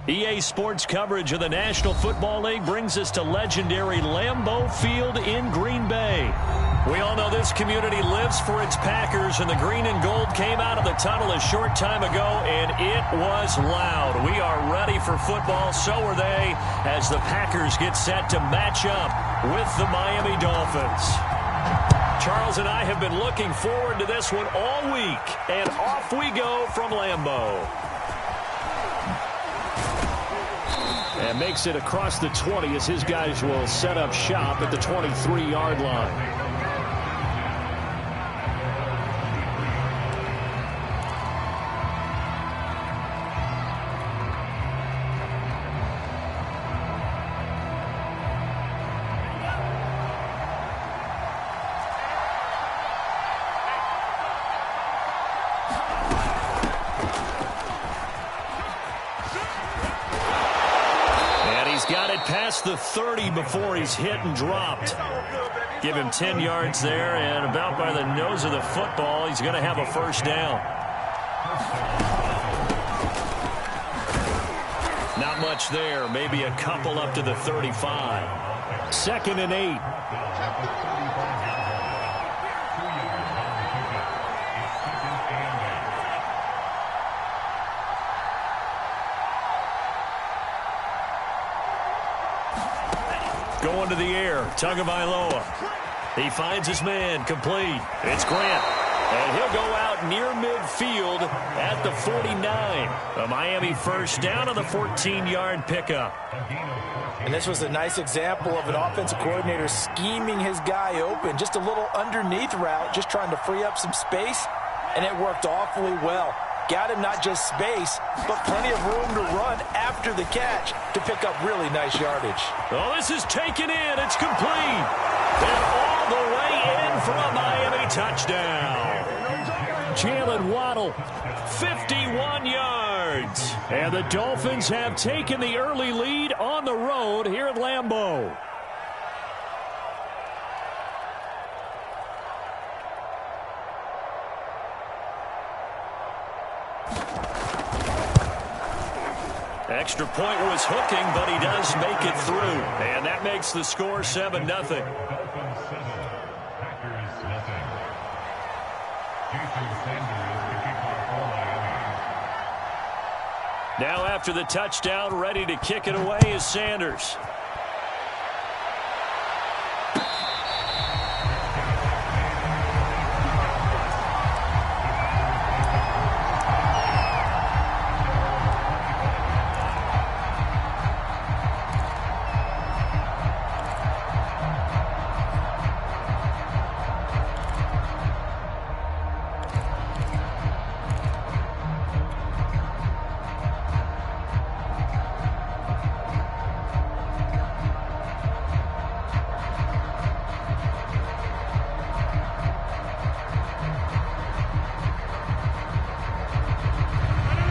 EA Sports coverage of the National Football League brings us to legendary Lambeau Field in Green Bay. We all know this community lives for its Packers, and the green and gold came out of the tunnel a short time ago, and it was loud. We are ready for football, so are they, as the Packers get set to match up with the Miami Dolphins. Charles and I have been looking forward to this one all week, and off we go from Lambeau. And makes it across the 20 as his guys will set up shop at the 23-yard line. Past the 30 before he's hit and dropped. Give him 10 yards there, and about by the nose of the football, he's going to have a first down. Not much there, maybe a couple up to the 35. 2nd and 8. Going to the air, Tagovailoa. He finds his man, complete. It's Grant, and he'll go out near midfield at the 49. A Miami first down on the 14-yard pickup. And this was a nice example of an offensive coordinator scheming his guy open. Just a little underneath route, just trying to free up some space, and it worked awfully well. Got him not just space, but plenty of room to run after the catch to pick up really nice yardage. Oh, this is taken in. It's complete. And all the way in for a Miami touchdown. Jalen Waddle, 51 yards. And the Dolphins have taken the early lead on the road here at Lambeau. Extra point was hooking, but he does make it through. And that makes the score 7-0. Now after the touchdown, ready to kick it away is Sanders.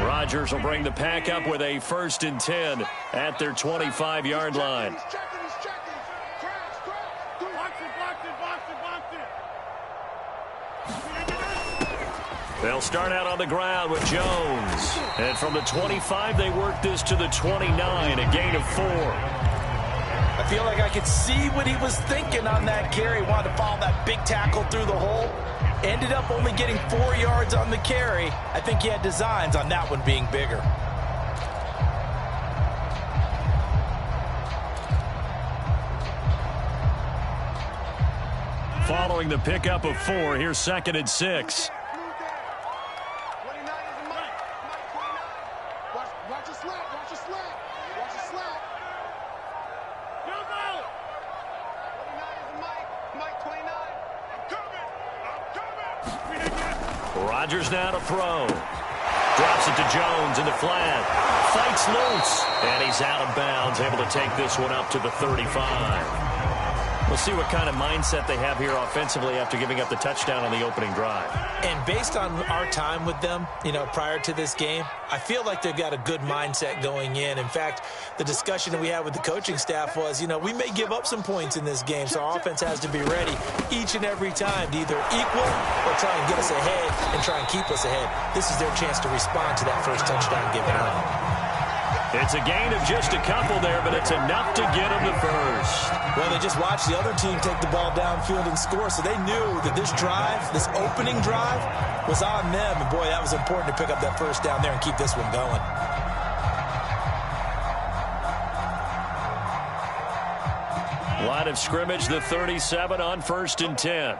Rodgers will bring the pack up with a 1st and 10 at their 25-yard line. They'll start out on the ground with Jones. And from the 25, they work this to the 29, a gain of 4. I feel like I could see what he was thinking on that carry. Wanted to follow that big tackle through the hole. Ended up only getting 4 yards on the carry. I think he had designs on that one being bigger. Following the pickup of 4, here's 2nd and 6. Rodgers now to throw. Drops it to Jones in the flat. Fights loose. And he's out of bounds, able to take this one up to the 35. We'll see what kind of mindset they have here offensively after giving up the touchdown on the opening drive. And based on our time with them, prior to this game, I feel like they've got a good mindset going in. In fact, the discussion that we had with the coaching staff was, we may give up some points in this game, so our offense has to be ready each and every time to either equal or try and get us ahead and try and keep us ahead. This is their chance to respond to that first touchdown given up. It's a gain of just a couple there, but it's enough to get them the first. Well, they just watched the other team take the ball downfield and score, so they knew that this drive, this opening drive, was on them. And, boy, that was important to pick up that first down there and keep this one going. Line of scrimmage, the 37 on 1st and 10.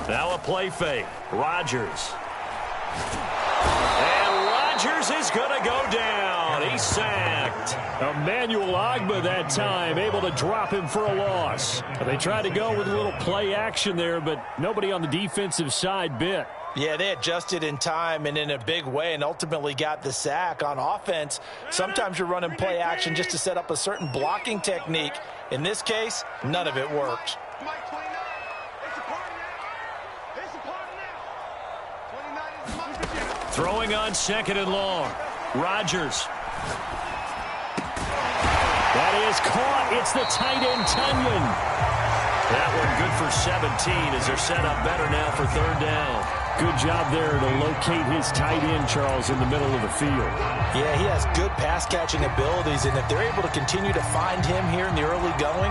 Now a play fake. Rodgers. And Rodgers is going to go down. He's sacked. Emmanuel Ogbah that time, able to drop him for a loss. They tried to go with a little play action there, but nobody on the defensive side bit. Yeah, they adjusted in time and in a big way and ultimately got the sack. On offense, sometimes you're running play action just to set up a certain blocking technique. In this case, none of it worked. Throwing on 2nd and long. Rodgers. That is caught. It's the tight end, Tunyon. That one good for 17 as they're set up better now for 3rd down. Good job there to locate his tight end, Charles, in the middle of the field. Yeah, he has good pass-catching abilities, and if they're able to continue to find him here in the early going,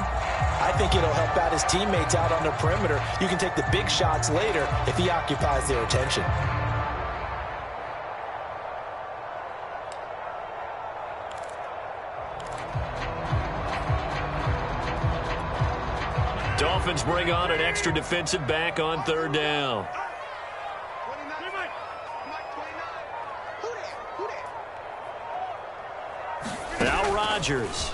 I think it'll help out his teammates out on the perimeter. You can take the big shots later if he occupies their attention. Dolphins bring on an extra defensive back on 3rd down. Now Rodgers.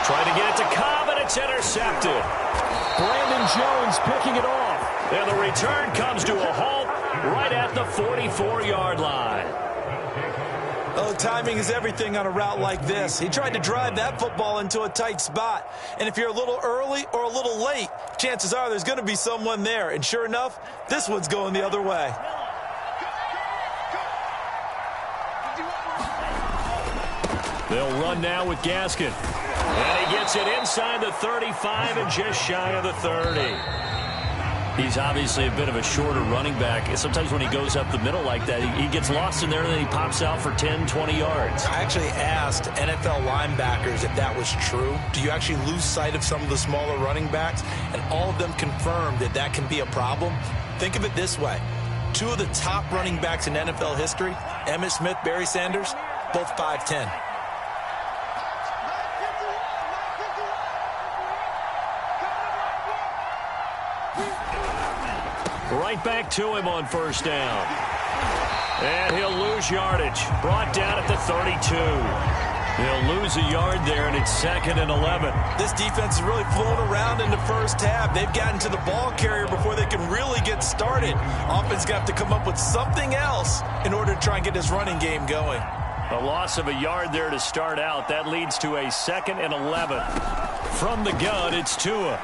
Trying to get it to Cobb, and it's intercepted. Brandon Jones picking it off. And the return comes to a halt right at the 44-yard line. Oh, timing is everything on a route like this. He tried to drive that football into a tight spot. And if you're a little early or a little late, chances are there's going to be someone there. And sure enough, this one's going the other way. They'll run now with Gaskin. And he gets it inside the 35 and just shy of the 30. He's obviously a bit of a shorter running back. Sometimes when he goes up the middle like that, he gets lost in there and then he pops out for 10, 20 yards. I actually asked NFL linebackers if that was true. Do you actually lose sight of some of the smaller running backs? And all of them confirmed that that can be a problem. Think of it this way. 2 of the top running backs in NFL history, Emmitt Smith, Barry Sanders, both 5'10". Right back to him on 1st down. And he'll lose yardage. Brought down at the 32. He'll lose a yard there, and it's 2nd and 11. This defense is really flown around in the first half. They've gotten to the ball carrier before they can really get started. Offense got to come up with something else in order to try and get this running game going. A loss of a yard there to start out. That leads to a 2nd and 11. From the gun, it's Tua.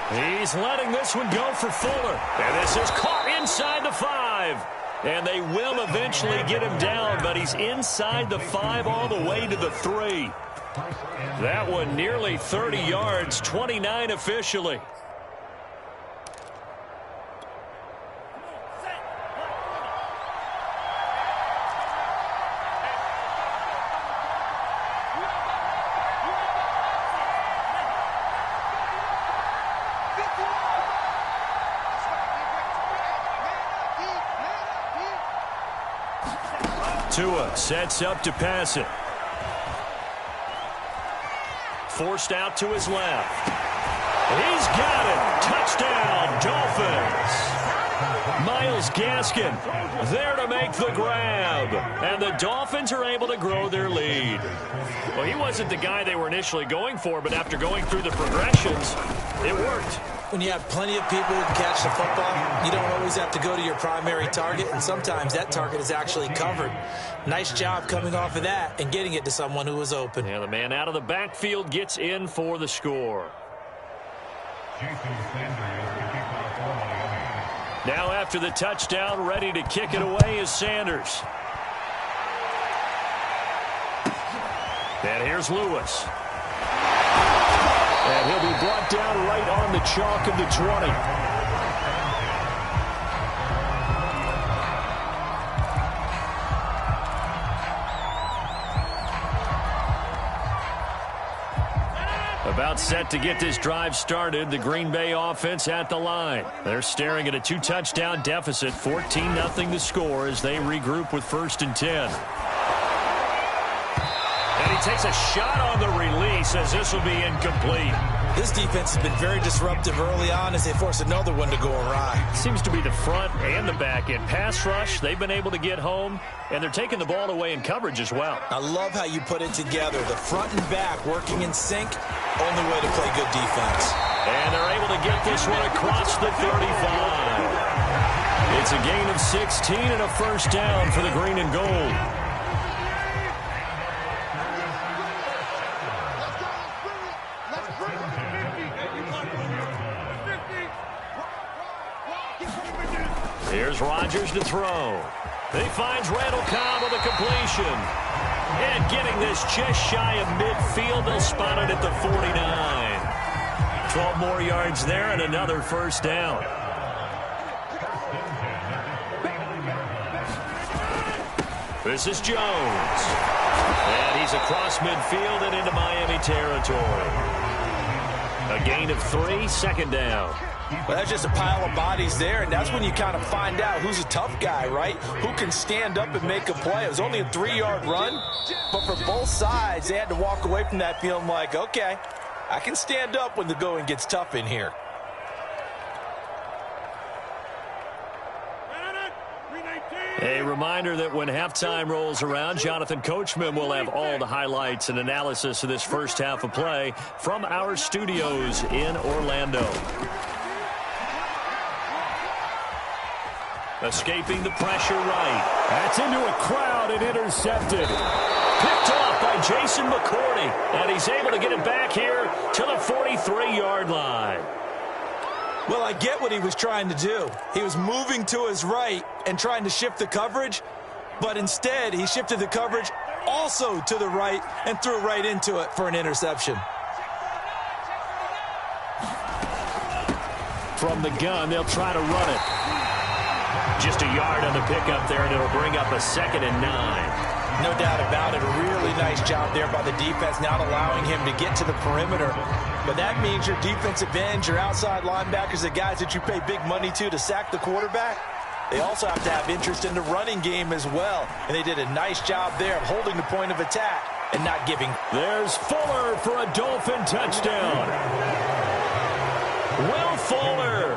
He's letting this one go for Fuller. And this is caught inside the 5. And they will eventually get him down, but he's inside the 5 all the way to the 3. That one nearly 30 yards, 29 officially. Tua sets up to pass it. Forced out to his left. He's got it. Touchdown, Dolphins. Myles Gaskin there to make the grab. And the Dolphins are able to grow their lead. Well, he wasn't the guy they were initially going for, but after going through the progressions, it worked. When you have plenty of people who can catch the football, you don't always have to go to your primary target, and sometimes that target is actually covered. Nice job coming off of that and getting it to someone who was open. Yeah, the man out of the backfield gets in for the score. Now after the touchdown, ready to kick it away is Sanders. And here's Lewis. And he'll be brought down right on the chalk of the 20. About set to get this drive started. The Green Bay offense at the line. They're staring at a 2-touchdown deficit. 14-0 the score as they regroup with 1st and 10. And he takes a shot on the release as this will be incomplete. This defense has been very disruptive early on as they force another one to go awry. Seems to be the front and the back end. Pass rush, they've been able to get home, and they're taking the ball away in coverage as well. I love how you put it together. The front and back working in sync, only way to play good defense. And they're able to get this one across the 35. It's a gain of 16 and a 1st down for the green and gold. Here's Rodgers to throw. He finds Randall Cobb with a completion. And getting this just shy of midfield, they'll spot it at the 49. 12 more yards there and another 1st down. This is Jones. And he's across midfield and into Miami territory. A gain of 3, 2nd down. Well, that's just a pile of bodies there, and that's when you kind of find out who's a tough guy, right? Who can stand up and make a play. It was only a 3-yard run, but for both sides, they had to walk away from that feeling like, okay, I can stand up when the going gets tough in here. A reminder that when halftime rolls around, Jonathan Coachman will have all the highlights and analysis of this first half of play from our studios in Orlando. Escaping the pressure right. That's into a crowd and intercepted. Picked off by Jason McCourty. And he's able to get it back here to the 43-yard line. Well, I get what he was trying to do. He was moving to his right and trying to shift the coverage, but instead he shifted the coverage also to the right and threw right into it for an interception. From the gun, they'll try to run it. Just a yard on the pickup there, and it'll bring up a 2nd and 9. No doubt about it. A really nice job there by the defense, not allowing him to get to the perimeter. But that means your defensive ends, your outside linebackers, the guys that you pay big money to sack the quarterback, they also have to have interest in the running game as well. And they did a nice job there of holding the point of attack and not giving. There's Fuller for a Dolphin touchdown. Will Fuller,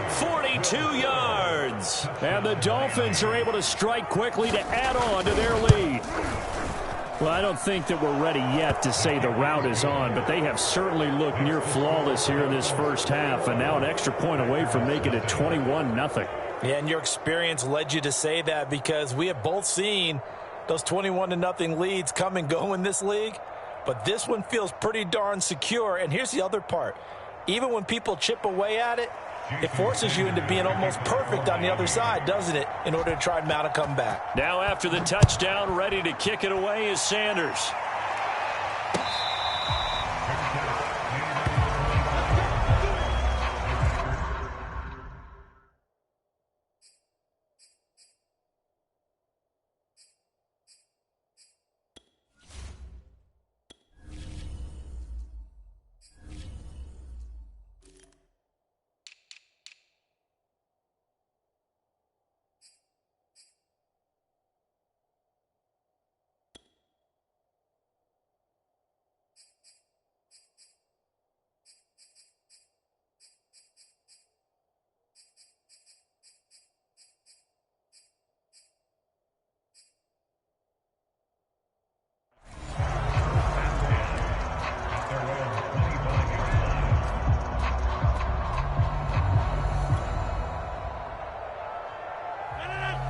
42 yards. And the Dolphins are able to strike quickly to add on to their lead. Well, I don't think that we're ready yet to say the route is on, but they have certainly looked near flawless here in this first half, and now an extra point away from making it 21-0. Yeah, and your experience led you to say that because we have both seen those 21-0 leads come and go in this league, but this one feels pretty darn secure. And here's the other part. Even when people chip away at it, it forces you into being almost perfect on the other side, doesn't it, in order to try and mount a comeback. Now after the touchdown, ready to kick it away is Sanders.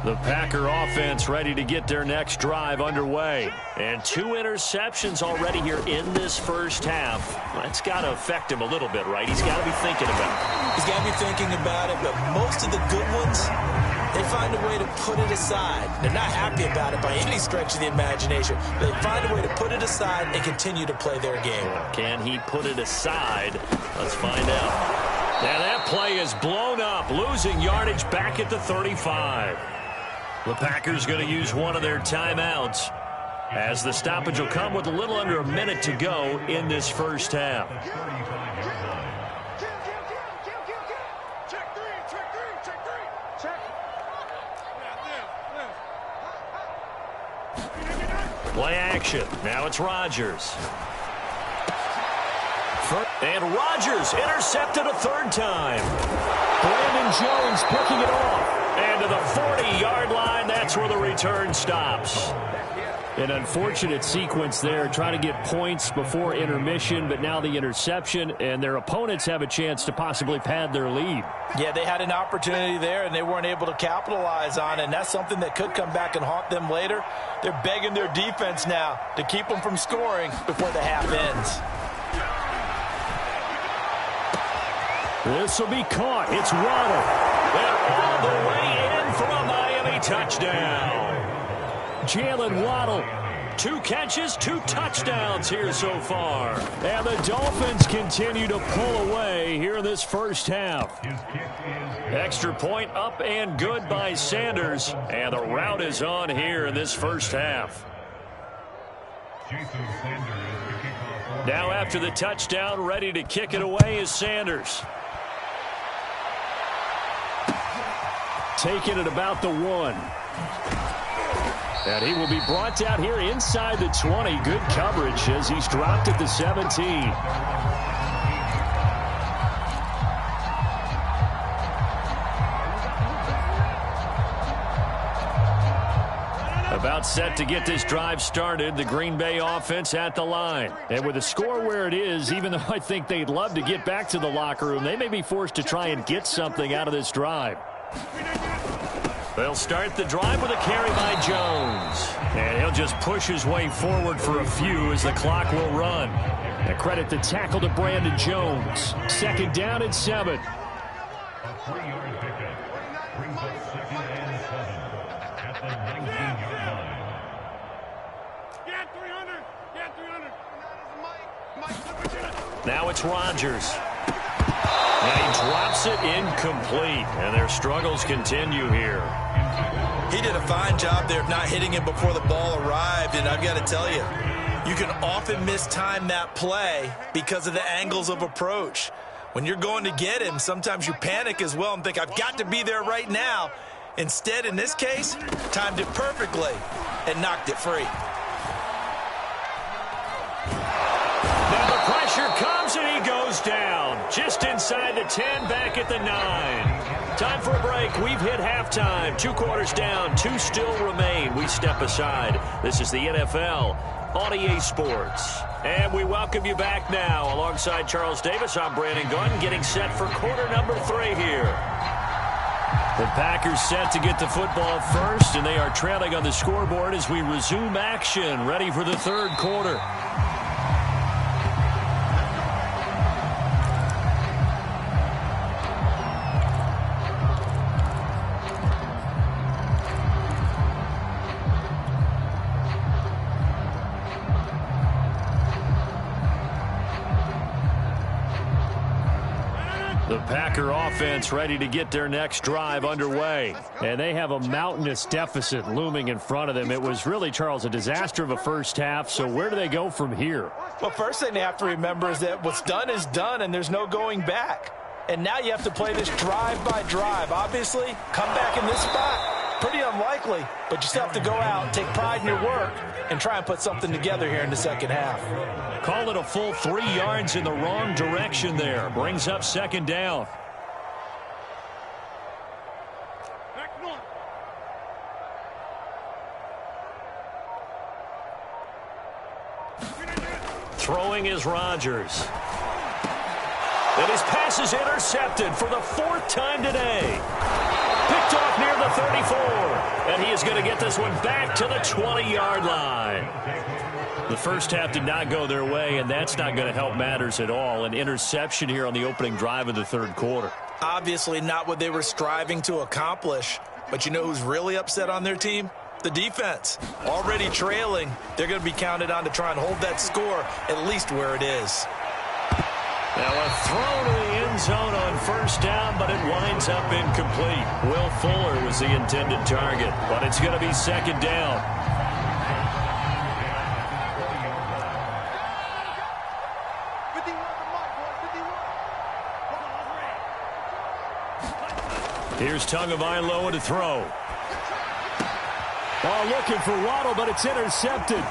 The Packer offense ready to get their next drive underway. And 2 interceptions already here in this first half. That's got to affect him a little bit, right? He's got to be thinking about it. He's got to be thinking about it, but most of the good ones They find a way to put it aside. They're not happy about it by any stretch of the imagination. They find a way to put it aside and continue to play their game. Can he put it aside? Let's find out. Yeah, that play is blown up, losing yardage back at the 35. The Packers going to use one of their timeouts, as the stoppage will come with a little under a minute to go in this first half. Play action. Now it's Rodgers. And Rodgers intercepted a third time. Brandon Jones picking it off. And to the 40-yard line, that's where the return stops. An unfortunate sequence there, trying to get points before intermission, but now the interception, and their opponents have a chance to possibly pad their lead. Yeah, they had an opportunity there, and they weren't able to capitalize on it, and that's something that could come back and haunt them later. They're begging their defense now to keep them from scoring before the half ends. This will be caught. It's Waddle. And all the way in for a Miami touchdown. Jalen Waddle, 2 catches, 2 touchdowns here so far. And the Dolphins continue to pull away here in this first half. Extra point up and good by Sanders. And the route is on here in this first half. Now after the touchdown, ready to kick it away is Sanders. Taking it about the 1. And he will be brought down here inside the 20. Good coverage as he's dropped at the 17. About set to get this drive started, the Green Bay offense at the line. And with the score where it is, even though I think they'd love to get back to the locker room, they may be forced to try and get something out of this drive. They'll start the drive with a carry by Jones. And he'll just push his way forward for a few as the clock will run. And credit the tackle to Brandon Jones. Second down and 7. A 3-yard pickup brings up 2nd and 7 at the 19-yard line. Get 300! Get 300! Now it's Rodgers. And he drops it incomplete. And their struggles continue here. He did a fine job there of not hitting him before the ball arrived, and I've got to tell you, you can often mistime that play because of the angles of approach. When you're going to get him, sometimes you panic as well and think, I've got to be there right now. Instead, in this case, timed it perfectly and knocked it free. Now the pressure comes and he goes down. Just inside the 10, back at the 9. Time for a break. We've hit halftime. 2 quarters down, 2 still remain. We step aside. This is the NFL on EA Sports. And we welcome you back now. Alongside Charles Davis, I'm Brandon Gunn, getting set for quarter number 3 here. The Packers set to get the football first, and they are trailing on the scoreboard as we resume action, ready for the third quarter. The Packer offense ready to get their next drive underway. And they have a mountainous deficit looming in front of them. It was really, Charles, a disaster of a first half. So where do they go from here? Well, first thing they have to remember is that what's done is done, and there's no going back. And now you have to play this drive by drive. Obviously, come back in this spot, pretty unlikely. But you still have to go out, take pride in your work, and try and put something together here in the second half. Call it a full 3 yards in the wrong direction there. Brings up second down. Throwing is Rodgers. And his pass is intercepted for the 4th time today. Picked off near the 34. And he is going to get this one back to the 20-yard line. The first half did not go their way, and that's not going to help matters at all. An interception here on the opening drive of the third quarter. Obviously not what they were striving to accomplish. But you know who's really upset on their team? The defense. Already trailing, they're going to be counted on to try and hold that score at least where it is. Now a throw to the end zone on first down, but it winds up incomplete. Will Fuller was the intended target, but it's going to be second down. Here's Tagovailoa to throw. Ball looking for Waddle, but it's intercepted.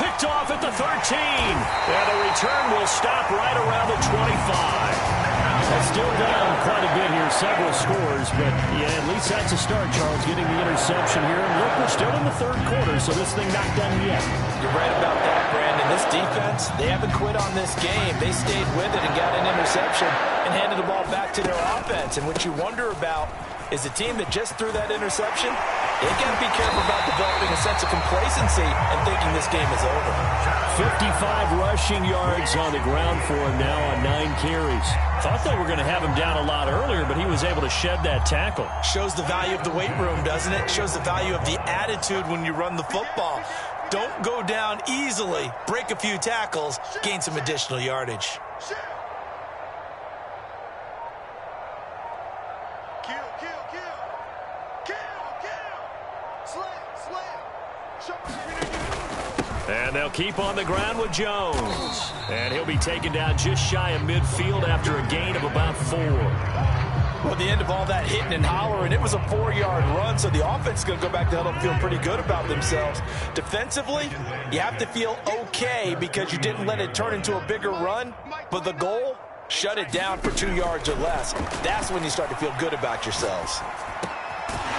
Picked off at the 13. And the return will stop right around the 25. That's still down quite a bit here, several scores, but yeah, at least that's a start, Charles, getting the interception here. And look, we're still in the third quarter, so this thing not done yet. You're right about that, Brandon. This defense, they haven't quit on this game. They stayed with it and got an interception and handed the ball back to their offense. And what you wonder about is the team that just threw that interception, they got to be careful about developing a sense of complacency and thinking this game is over. 55 rushing yards on the ground for him now on 9 carries. Thought they were going to have him down a lot earlier, but he was able to shed that tackle. Shows the value of the weight room, doesn't it? Shows the value of the attitude when you run the football. Don't go down easily. Break a few tackles. Gain some additional yardage. And they'll keep on the ground with Jones. And he'll be taken down just shy of midfield after a gain of about 4. Well, at the end of all that hitting and hollering, it was a 4-yard run, so the offense is going to go back to huddle and feel pretty good about themselves. Defensively, you have to feel okay because you didn't let it turn into a bigger run, but the goal, shut it down for 2 yards or less. That's when you start to feel good about yourselves.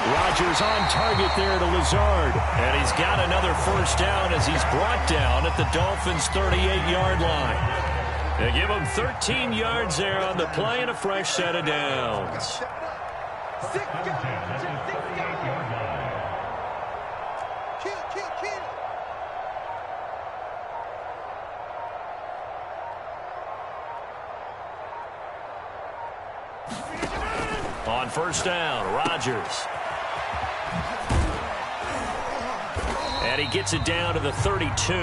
Rodgers on target there to Lazard. And he's got another first down as he's brought down at the Dolphins' 38-yard line. They give him 13 yards there on the play and a fresh set of downs. On first down, Rodgers. And he gets it down to the 32.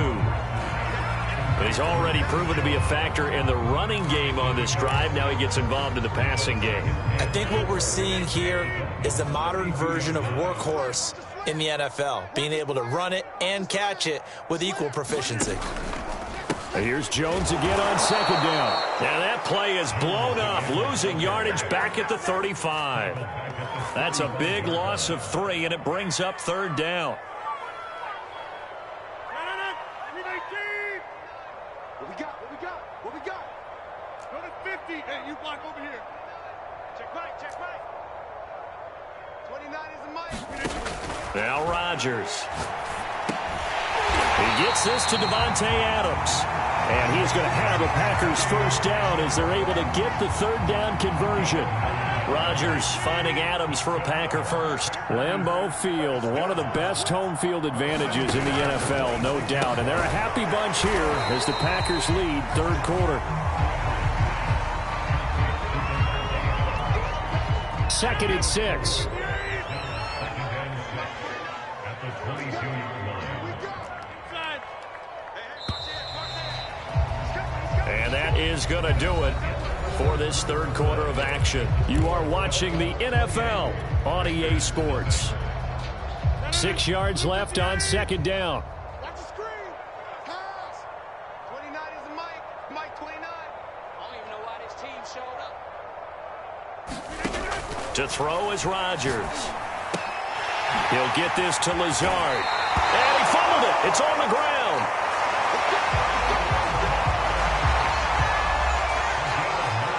But he's already proven to be a factor in the running game on this drive. Now he gets involved in the passing game. I think what we're seeing here is the modern version of workhorse in the NFL, being able to run it and catch it with equal proficiency. Here's Jones again on second down. Now that play is blown up, losing yardage back at the 35. That's a big loss of 3, and it brings up third down. What we got? Go to 50. Hey, you block over here. Check right. 29 is the mic. Now Rodgers. He gets this to Devontae Adams. And he's going to have a Packers first down as they're able to get the third down conversion. Rodgers finding Adams for a Packer first. Lambeau Field, one of the best home field advantages in the NFL, no doubt. And they're a happy bunch here as the Packers lead third quarter. Second and 6. And that is going to do it for this third quarter of action. You are watching the NFL on EA Sports. 6 yards left on second down. Watch the screen. Pass. 29 is the mic. Mike 29. I don't even know why this team showed up. To throw is Rodgers. He'll get this to Lazard. And he fumbled it. It's on the ground.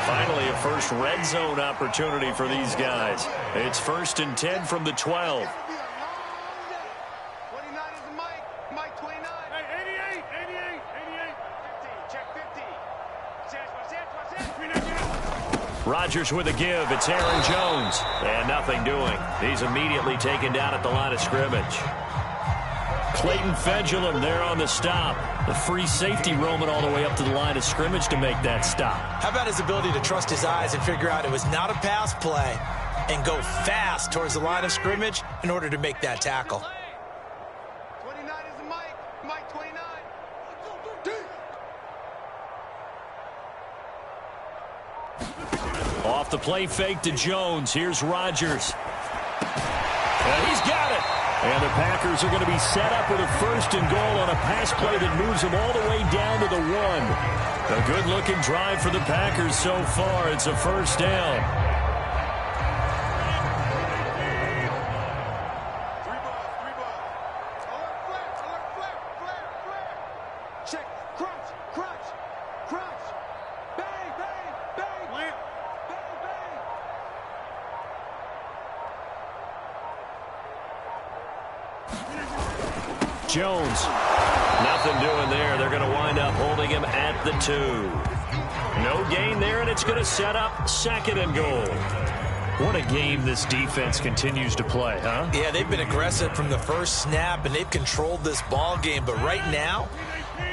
Finally, a first red zone opportunity for these guys. It's 1st and 10 from the 12. 29 is the mic. Mike 29. Hey, 88. 50. Check 50. Rodgers with a give. It's Aaron Jones. And nothing doing. He's immediately taken down at the line of scrimmage. Clayton Fedulum there on the stop. The free safety roaming all the way up to the line of scrimmage to make that stop. How about his ability to trust his eyes and figure out it was not a pass play, and go fast towards the line of scrimmage in order to make that tackle. 29 is the Mike. Mike 29. Off the play fake to Jones. Here's Rodgers. And he's got it. And the Packers are going to be set up with a 1st and goal on a pass play that moves them all the way down to the 1. A good-looking drive for the Packers so far. It's a 1st down. Check. Crunch. Crunch. Crunch. Bang, bang, bang. Bang, bang. Jones. Nothing doing there. They're going to wind up holding him at the 2. No gain there, and it's going to set up 2nd and goal. What a game this defense continues to play, huh? Yeah, they've been aggressive from the first snap, and they've controlled this ball game. But right now,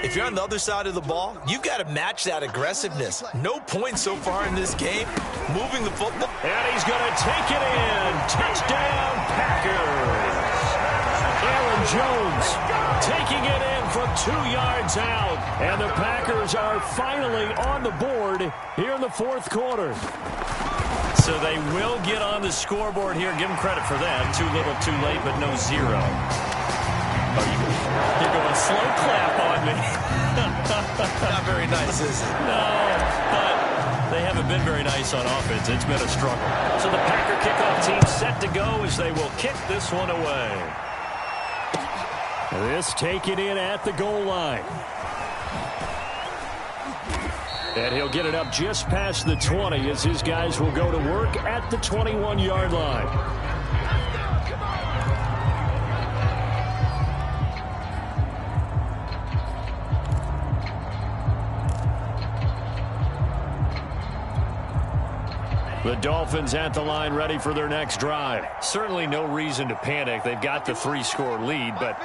if you're on the other side of the ball, you've got to match that aggressiveness. No points so far in this game. Moving the football. And he's going to take it in. Touchdown, Packers. Aaron Jones taking it in from 2 yards out. And the Packers are finally on the board here in the 4th quarter. So they will get on the scoreboard here. Give them credit for that. Too little, too late, but no 0. Oh, you're going slow clap on me. Not very nice, is it? No, but they haven't been very nice on offense. It's been a struggle. So the Packer kickoff team set to go as they will kick this one away. This taken in at the goal line. And he'll get it up just past the 20 as his guys will go to work at the 21-yard line. The Dolphins at the line ready for their next drive. Certainly no reason to panic. They've got the 3-score lead, but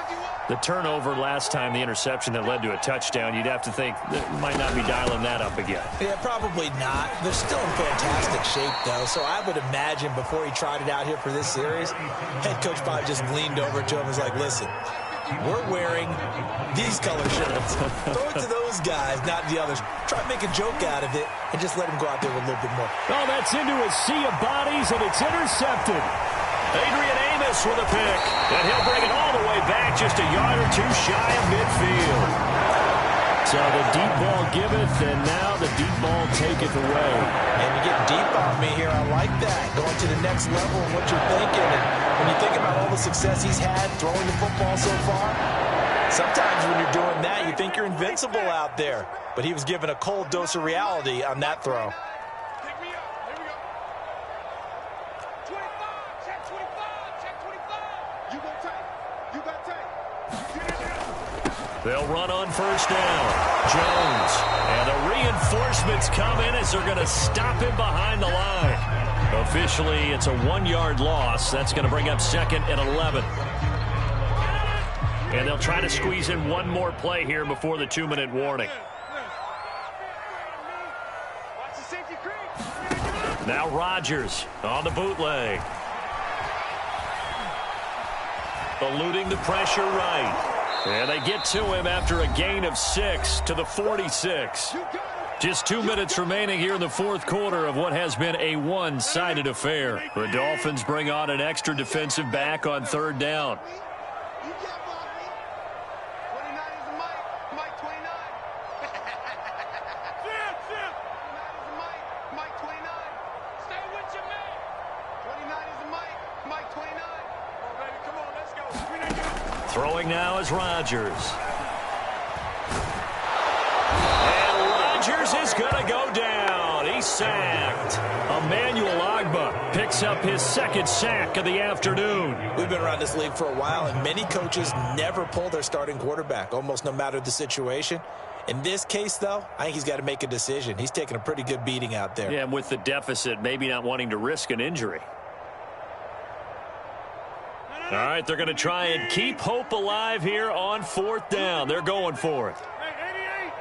the turnover last time, the interception that led to a touchdown, you'd have to think that might not be dialing that up again. Yeah, probably not. They're still in fantastic shape, though, so I would imagine before he tried it out here for this series, head coach probably just leaned over to him and was like, listen, we're wearing these color shirts. Throw it to those guys, not the others. Try to make a joke out of it and just let him go out there with a little bit more. Oh, that's into a sea of bodies, and it's intercepted. Adrian Amos with a pick, and he'll bring it all the way back just a yard or 2 shy of midfield. So the deep ball giveth, and now the deep ball taketh away. And you get deep on me here. I like that. Going to the next level of what you're thinking. And when you think about all the success he's had throwing the football so far, sometimes when you're doing that, you think you're invincible out there. But he was given a cold dose of reality on that throw. Pick me up. Here we go. 25. Check 25. Check 25. You gonna take. You got take. They'll run on 1st down. Jones. And the reinforcements come in as they're going to stop him behind the line. Officially, it's a 1-yard loss. That's going to bring up 2nd and 11. And they'll try to squeeze in one more play here before the 2-minute warning. Watch the safety creep. Now Rodgers on the bootleg. Eluding the pressure right. And they get to him after a gain of 6 to the 46. Just 2 minutes remaining here in the 4th quarter of what has been a one-sided affair. The Dolphins bring on an extra defensive back on 3rd down. You can't block me. 29 is the Mike. Mike 29. Zip, zip. 29 is the Mike. Mike 29. Stay with your man. 29 is the Mike. Mike 29. Come on, baby. Come on, let's go. Throwing now is Rodgers. And Rodgers is going to go down. He's sacked. Emmanuel Ogbah picks up his 2nd sack of the afternoon. We've been around this league for a while, and many coaches never pull their starting quarterback, almost no matter the situation. In this case, though, I think he's got to make a decision. He's taking a pretty good beating out there. Yeah, and with the deficit, maybe not wanting to risk an injury. All right, they're going to try and keep hope alive here on 4th down. They're going for it. Hey,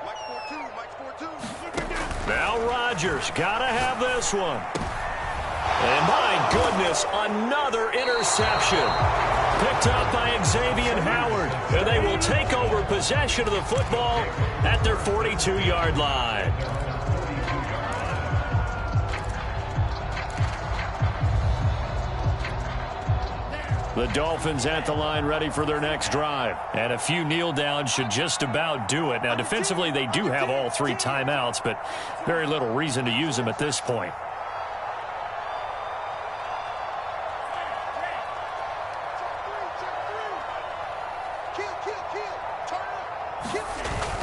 88. Mike's 4-2. Mike's 4-2. Now Rodgers got to have this one. And my goodness, another interception. Picked up by Xavier Howard. And they will take over possession of the football at their 42-yard line. The Dolphins at the line ready for their next drive. And a few kneel downs should just about do it. Now, defensively, they do have all 3 timeouts, but very little reason to use them at this point.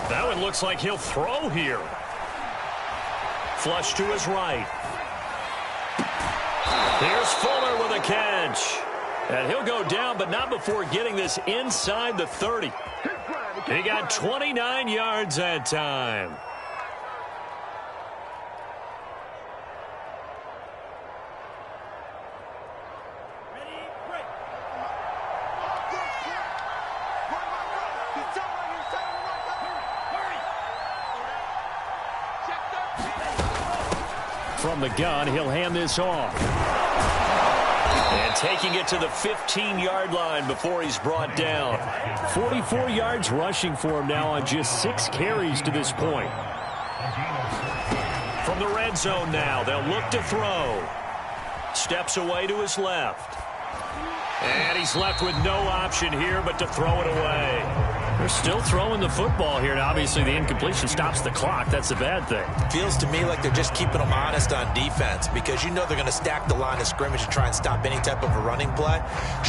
That one looks like he'll throw here. Flush to his right. Here's Fuller with a catch. And he'll go down, but not before getting this inside the 30. He got 29 yards that time. From the gun, he'll hand this off. And taking it to the 15-yard line before he's brought down. 44 yards rushing for him now on just 6 carries to this point. From the red zone now, they'll look to throw. Steps away to his left. And he's left with no option here but to throw it away. They're still throwing the football here, and obviously the incompletion stops the clock. That's a bad thing. Feels to me like they're just keeping them honest on defense because you know they're going to stack the line of scrimmage and try and stop any type of a running play.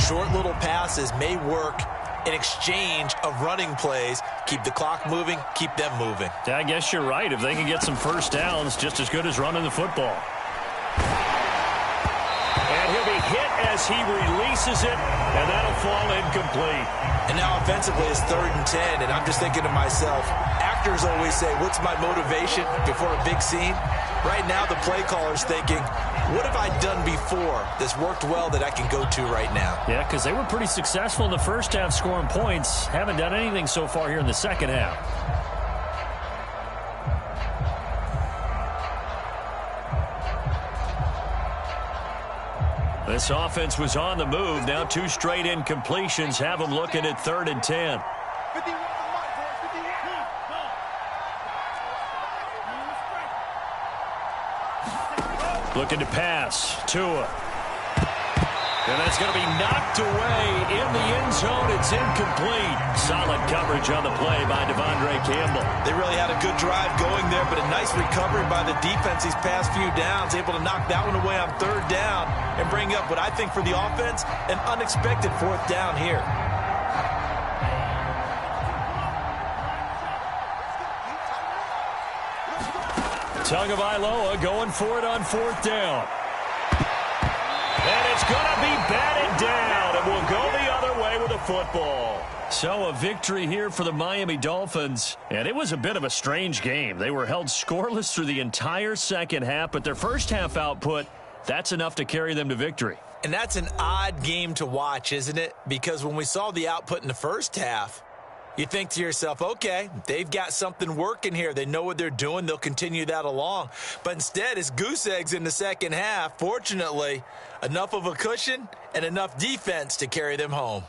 Short little passes may work in exchange of running plays. Keep the clock moving, keep them moving. Yeah, I guess you're right. If they can get some first downs, just as good as running the football. And he'll be hit as he releases it, and that'll fall incomplete. And now offensively it's 3rd and 10, and I'm just thinking to myself, actors always say, what's my motivation before a big scene? Right now the play caller's thinking, what have I done before that's worked well that I can go to right now? Yeah, because they were pretty successful in the first half scoring points. Haven't done anything so far here in the second half. This offense was on the move. Now 2 straight incompletions have them looking at 3rd and 10. Looking to pass. Tua. And that's going to be knocked away in the end zone. It's incomplete. Solid coverage on the play by Devondre Campbell. They really had a good drive going there, but a nice recovery by the defense these past few downs. Able to knock that one away on 3rd down and bring up what I think for the offense, an unexpected 4th down here. Tagovailoa going for it on 4th down. And it's going to be batted down, and we'll go the other way with the football. So a victory here for the Miami Dolphins, and it was a bit of a strange game. They were held scoreless through the entire second half, but their first half output, that's enough to carry them to victory. And that's an odd game to watch, isn't it? Because when we saw the output in the first half, you think to yourself, okay, they've got something working here. They know what they're doing. They'll continue that along. But instead, it's goose eggs in the second half. Fortunately, enough of a cushion and enough defense to carry them home.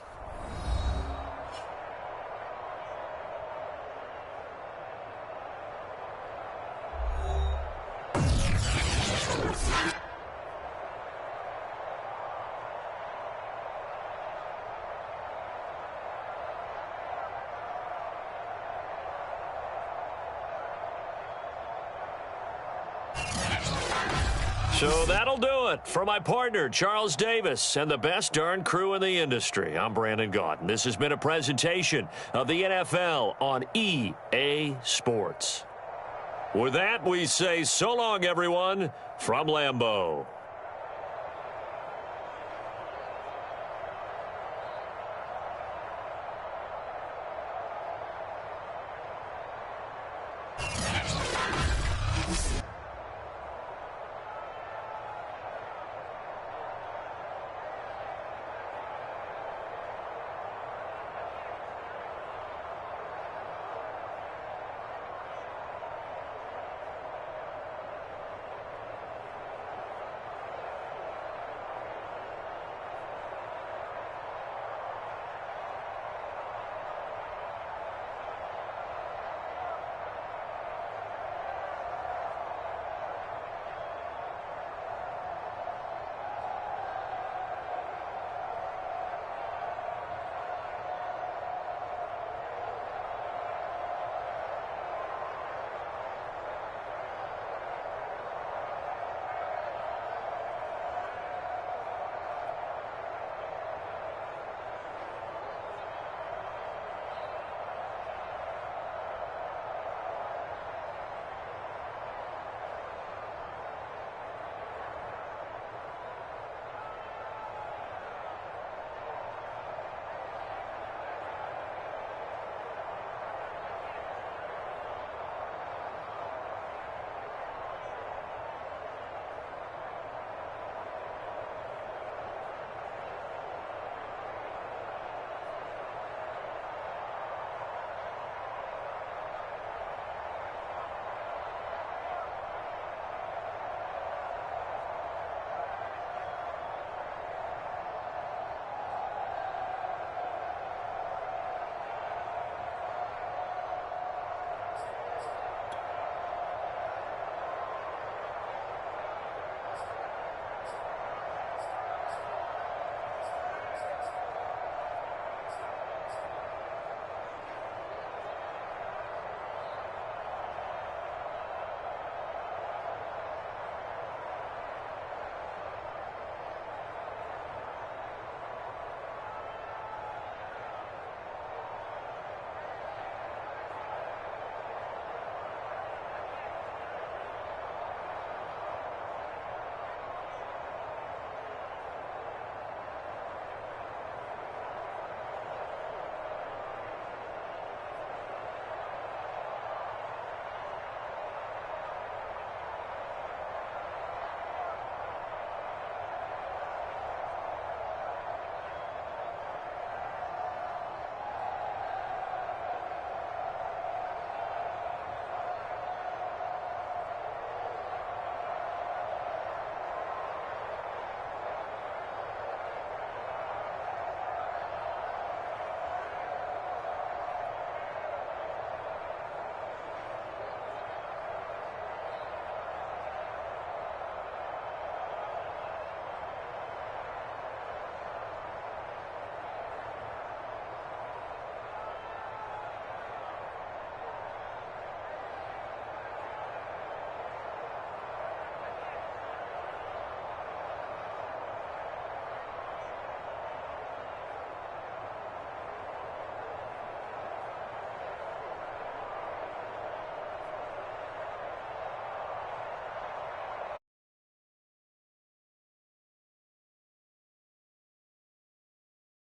So that'll do it for my partner, Charles Davis, and the best darn crew in the industry. I'm Brandon Gaudin. This has been a presentation of the NFL on EA Sports. With that, we say so long, everyone, from Lambeau.